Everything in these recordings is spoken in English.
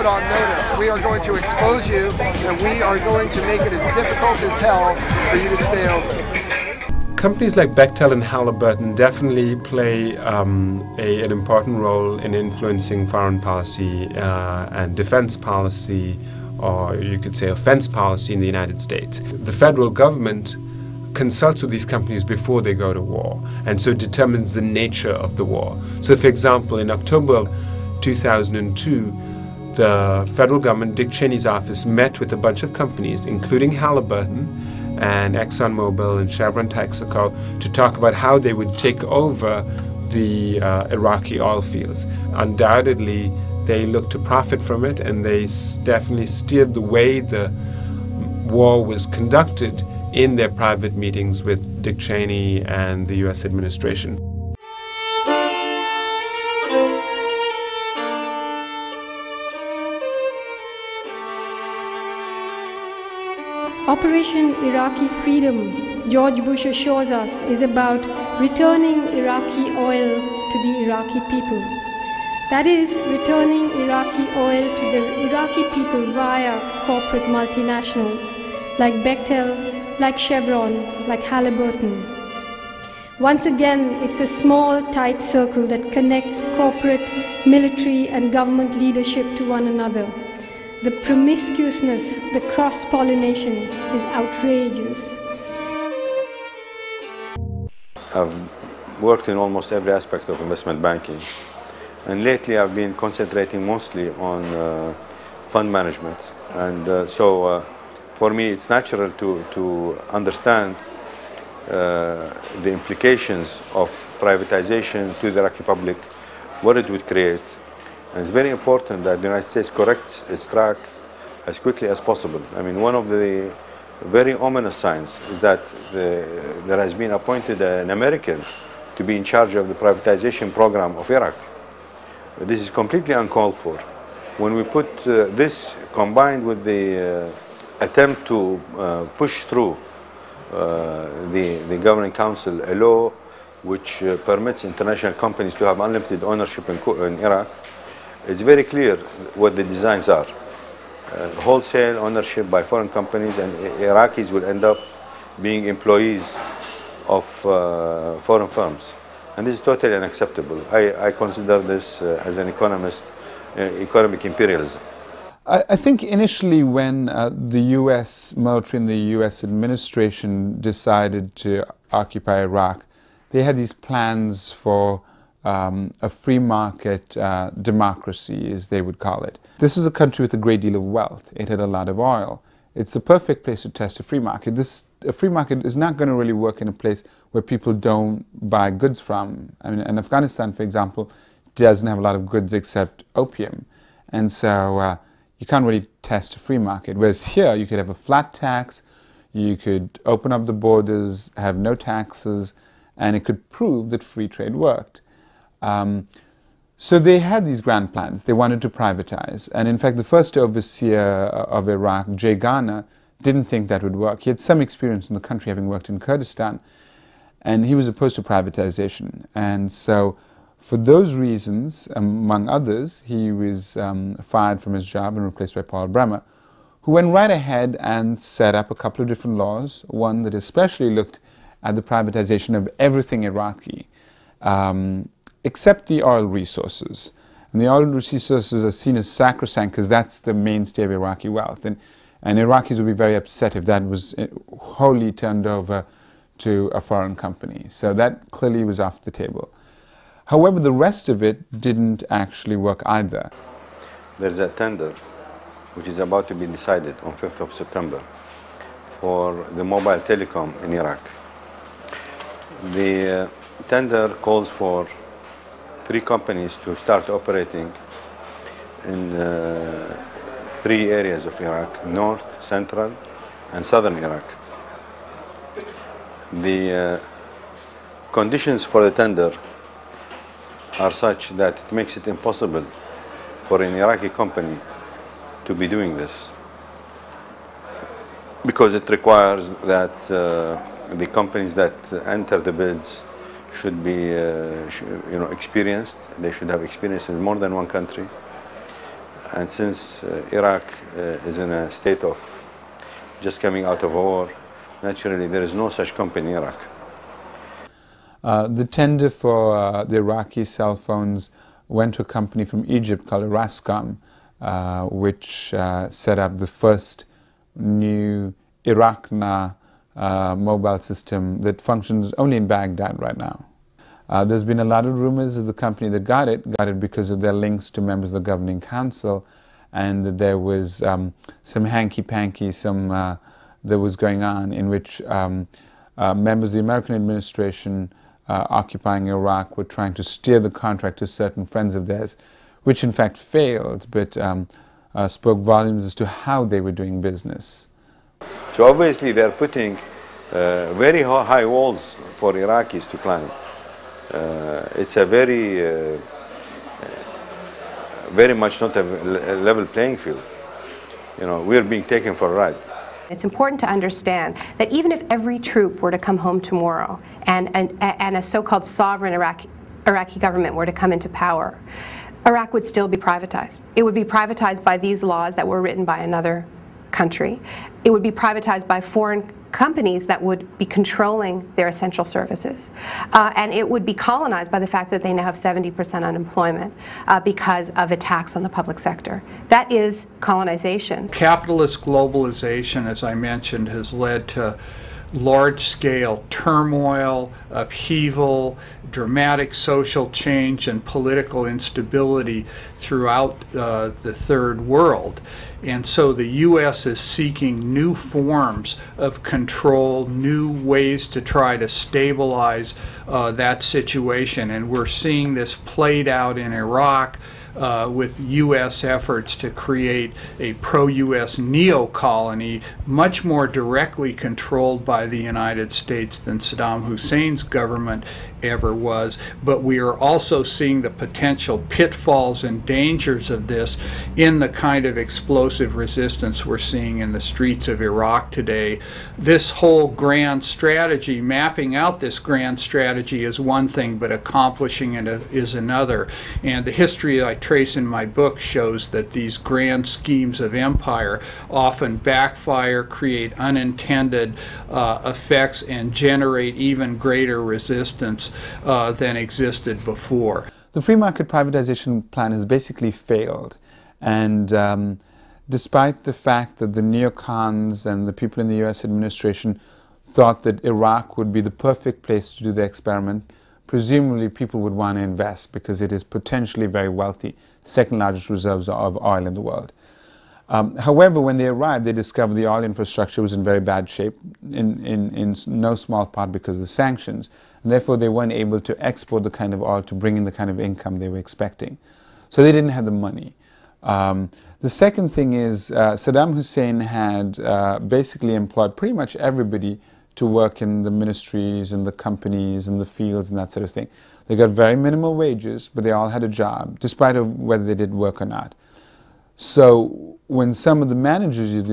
on notice. We are going to expose you, and we are going to make it as difficult as hell for you to stay open. Companies like Bechtel and Halliburton definitely play an important role in influencing foreign policy and defense policy, or you could say offense policy in the United States. The federal government consults with these companies before they go to war, and so determines the nature of the war. So for example, in October 2002, the federal government, Dick Cheney's office, met with a bunch of companies, including Halliburton and ExxonMobil and Chevron Texaco, to talk about how they would take over the Iraqi oil fields. Undoubtedly, they looked to profit from it, and they definitely steered the way the war was conducted in their private meetings with Dick Cheney and the U.S. administration. Operation Iraqi Freedom, George Bush assures us, is about returning Iraqi oil to the Iraqi people. That is, returning Iraqi oil to the Iraqi people via corporate multinationals like Bechtel, like Chevron, like Halliburton. Once again, it's a small, tight circle that connects corporate, military and government leadership to one another. The promiscuousness, the cross-pollination is outrageous. I've worked in almost every aspect of investment banking, and lately I've been concentrating mostly on fund management, and for me it's natural to understand the implications of privatization to the Iraqi public, what it would create. And it's very important that the United States corrects its track as quickly as possible. I mean, one of the very ominous signs is that there has been appointed an American to be in charge of the privatization program of Iraq. This is completely uncalled for. When we put this combined with the attempt to push through the Governing Council a law which permits international companies to have unlimited ownership in Iraq, it's very clear what the designs are. Wholesale ownership by foreign companies, and Iraqis will end up being employees of foreign firms. And this is totally unacceptable. I consider this as an economist, economic imperialism. I think initially when the U.S. military and the U.S. administration decided to occupy Iraq, they had these plans for a free market democracy, as they would call it. This is a country with a great deal of wealth. It had a lot of oil. It's the perfect place to test a free market. A free market is not going to really work in a place where people don't buy goods from. I mean, and Afghanistan, for example, doesn't have a lot of goods except opium. And so you can't really test a free market. Whereas here, you could have a flat tax, you could open up the borders, have no taxes, and it could prove that free trade worked. So they had these grand plans. They wanted to privatize. And in fact, the first overseer of Iraq, Jay Garner, didn't think that would work. He had some experience in the country, having worked in Kurdistan, and he was opposed to privatization. And so for those reasons, among others, he was fired from his job and replaced by Paul Bremer, who went right ahead and set up a couple of different laws, one that especially looked at the privatization of everything Iraqi, except the oil resources. And the oil resources are seen as sacrosanct because that's the mainstay of Iraqi wealth. And Iraqis would be very upset if that was wholly turned over to a foreign company. So that clearly was off the table. However, the rest of it didn't actually work either. There's a tender which is about to be decided on 5th of September for the mobile telecom in Iraq. The tender calls for 3 companies to start operating in 3 areas of Iraq: north, central, and southern Iraq. The conditions for the tender are such that it makes it impossible for an Iraqi company to be doing this, because it requires that the companies that enter the bids should be experienced. They should have experience in more than one country. And since Iraq is in a state of just coming out of war, naturally there is no such company in Iraq. The tender for the Iraqi cell phones went to a company from Egypt called Rascom, which set up the first new Iraq-na mobile system that functions only in Baghdad right now. There's been a lot of rumors of the company that got it because of their links to members of the governing council, and that there was some hanky-panky, that was going on in which members of the American administration occupying Iraq were trying to steer the contract to certain friends of theirs, which in fact failed, but spoke volumes as to how they were doing business. So obviously they're putting very high walls for Iraqis to climb. It's a very much not a level playing field. You know, we're being taken for a ride. It's important to understand that even if every troop were to come home tomorrow and a so-called sovereign Iraqi government were to come into power, Iraq would still be privatized. It would be privatized by these laws that were written by another country. It would be privatized by foreign companies that would be controlling their essential services. And it would be colonized by the fact that they now have 70% unemployment because of attacks on the public sector. That is colonization. Capitalist globalization, as I mentioned, has led to large-scale turmoil, upheaval, dramatic social change, and political instability throughout the third world. And so the U.S. is seeking new forms of control, new ways to try to stabilize that situation. And we're seeing this played out in Iraq with U.S. efforts to create a pro-U.S. neo-colony much more directly controlled by the United States than Saddam Hussein's government ever was. But we are also seeing the potential pitfalls and dangers of this in the kind of explosive resistance we're seeing in the streets of Iraq today. This whole grand strategy, mapping out this grand strategy is one thing, but accomplishing it is another. And the history I trace in my book shows that these grand schemes of empire often backfire, create unintended effects, and generate even greater resistance than existed before. The free market privatization plan has basically failed, and despite the fact that the neocons and the people in the US administration thought that Iraq would be the perfect place to do the experiment, presumably people would want to invest because it is potentially very wealthy, second largest reserves of oil in the world. However, when they arrived, they discovered the oil infrastructure was in very bad shape, in no small part because of the sanctions, and therefore they weren't able to export the kind of oil to bring in the kind of income they were expecting. So they didn't have the money. The second thing is Saddam Hussein had basically employed pretty much everybody to work in the ministries and the companies and the fields and that sort of thing. They got very minimal wages, but they all had a job, despite of whether they did work or not. So when some of the managers of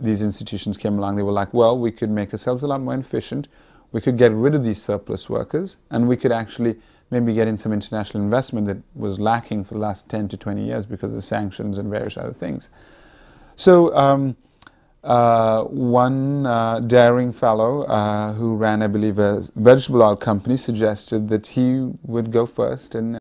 these institutions came along, they were like, well, we could make ourselves a lot more efficient, we could get rid of these surplus workers, and we could actually maybe get in some international investment that was lacking for the last 10 to 20 years because of the sanctions and various other things. So one daring fellow who ran, I believe, a vegetable oil company suggested that he would go first and